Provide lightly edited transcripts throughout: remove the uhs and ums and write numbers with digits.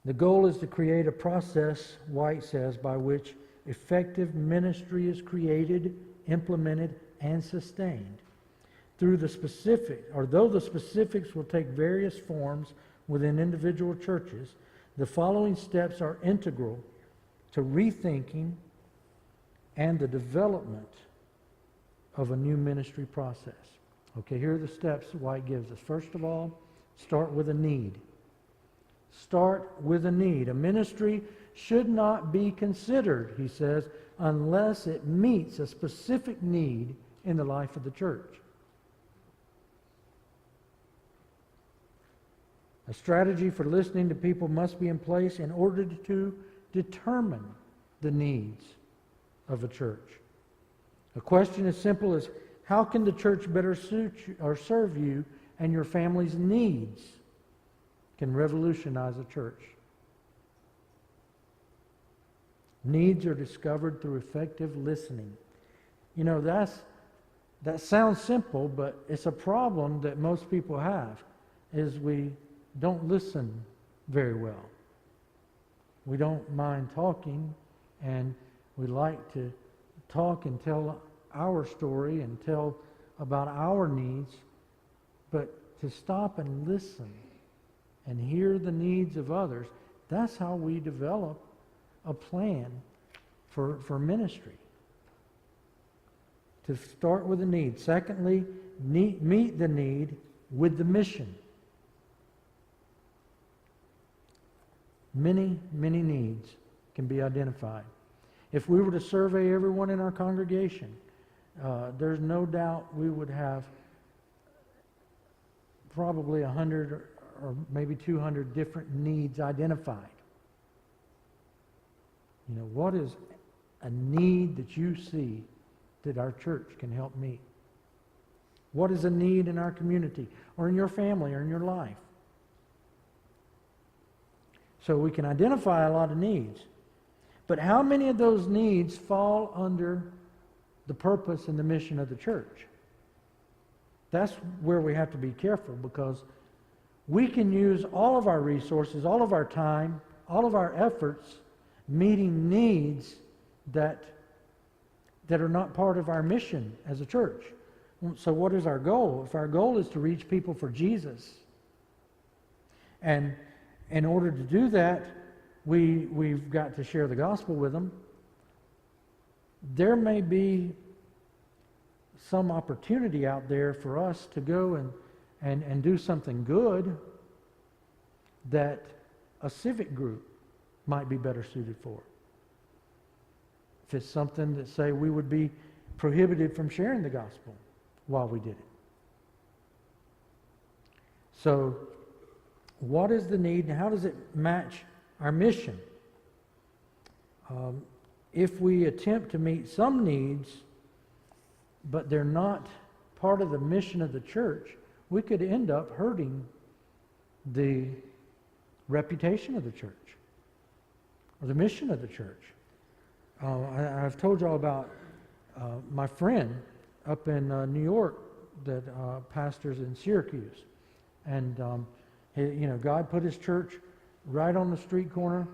The goal is to create a process, White says, by which effective ministry is created, implemented, and sustained. Though the specifics will take various forms within individual churches, the following steps are integral to rethinking and the development of a new ministry process. Okay, here are the steps White gives us. First of all, start with a need. Start with a need. A ministry should not be considered, he says, unless it meets a specific need in the life of the church. A strategy for listening to people must be in place in order to determine the needs of a church. A question as simple as, how can the church better suit you or serve you and your family's needs, can revolutionize a church. Needs are discovered through effective listening. You know, that sounds simple, but it's a problem that most people have, is we don't listen very well. We don't mind talking, and we like to talk and tell our story and tell about our needs, but to stop and listen and hear the needs of others, that's how we develop a plan for ministry. To start with a need. Secondly, meet the need with the mission. Many, many needs can be identified. If we were to survey everyone in our congregation, there's no doubt we would have probably 100 or maybe 200 different needs identified. You know, what is a need that you see that our church can help meet? What is a need in our community or in your family or in your life? So we can identify a lot of needs. But how many of those needs fall under the purpose and the mission of the church? That's where we have to be careful, because we can use all of our resources, all of our time, all of our efforts meeting needs that are not part of our mission as a church. So what is our goal? If our goal is to reach people for Jesus, and in order to do that, we've got to share the gospel with them, there may be some opportunity out there for us to go and do something good that a civic group might be better suited for. If it's something that, say, we would be prohibited from sharing the gospel while we did it. So, what is the need and how does it match our mission? If we attempt to meet some needs, but they're not part of the mission of the church, we could end up hurting the reputation of the church or the mission of the church. I've told you all about my friend up in New York that pastors in Syracuse. And, God put his church right on the street corner,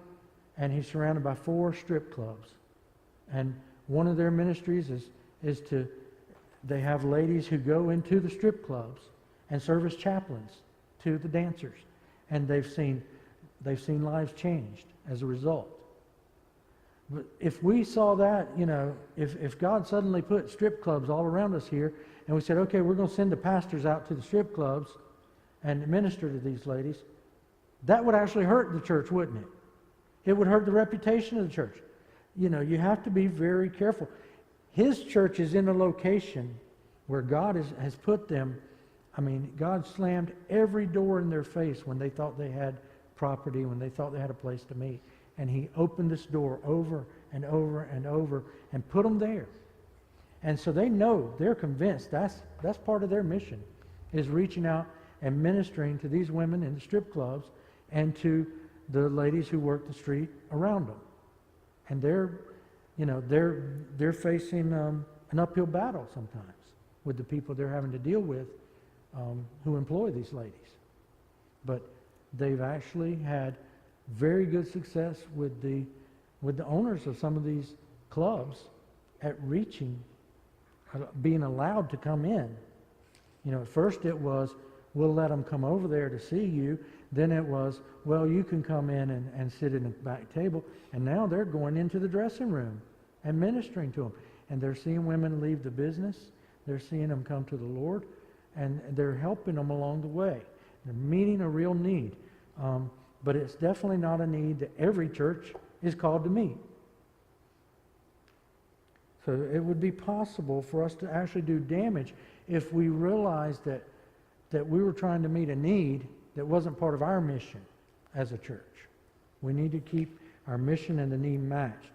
and he's surrounded by 4 strip clubs. And one of their ministries is they have ladies who go into the strip clubs and serve as chaplains to the dancers. And they've seen lives changed as a result. But if we saw that, if God suddenly put strip clubs all around us here, and we said, okay, we're going to send the pastors out to the strip clubs and minister to these ladies, that would actually hurt the church, wouldn't it? It would hurt the reputation of the church. You have to be very careful. His church is in a location where God has put them. I mean, God slammed every door in their face when they thought they had property, when they thought they had a place to meet. And he opened this door over and over and over and put them there. And so they know, they're convinced that's part of their mission, is reaching out and ministering to these women in the strip clubs and to the ladies who work the street around them. And they're facing an uphill battle sometimes with the people they're having to deal with who employ these ladies. But they've actually had very good success with the owners of some of these clubs at reaching, being allowed to come in. You know, at first it was, we'll let them come over there to see you. Then it was, well, you can come in and sit in the back table. And now they're going into the dressing room and ministering to them. And they're seeing women leave the business. They're seeing them come to the Lord. And they're helping them along the way. They're meeting a real need. But it's definitely not a need that every church is called to meet. So it would be possible for us to actually do damage if we realized that we were trying to meet a need that wasn't part of our mission as a church. We need to keep our mission and the need matched.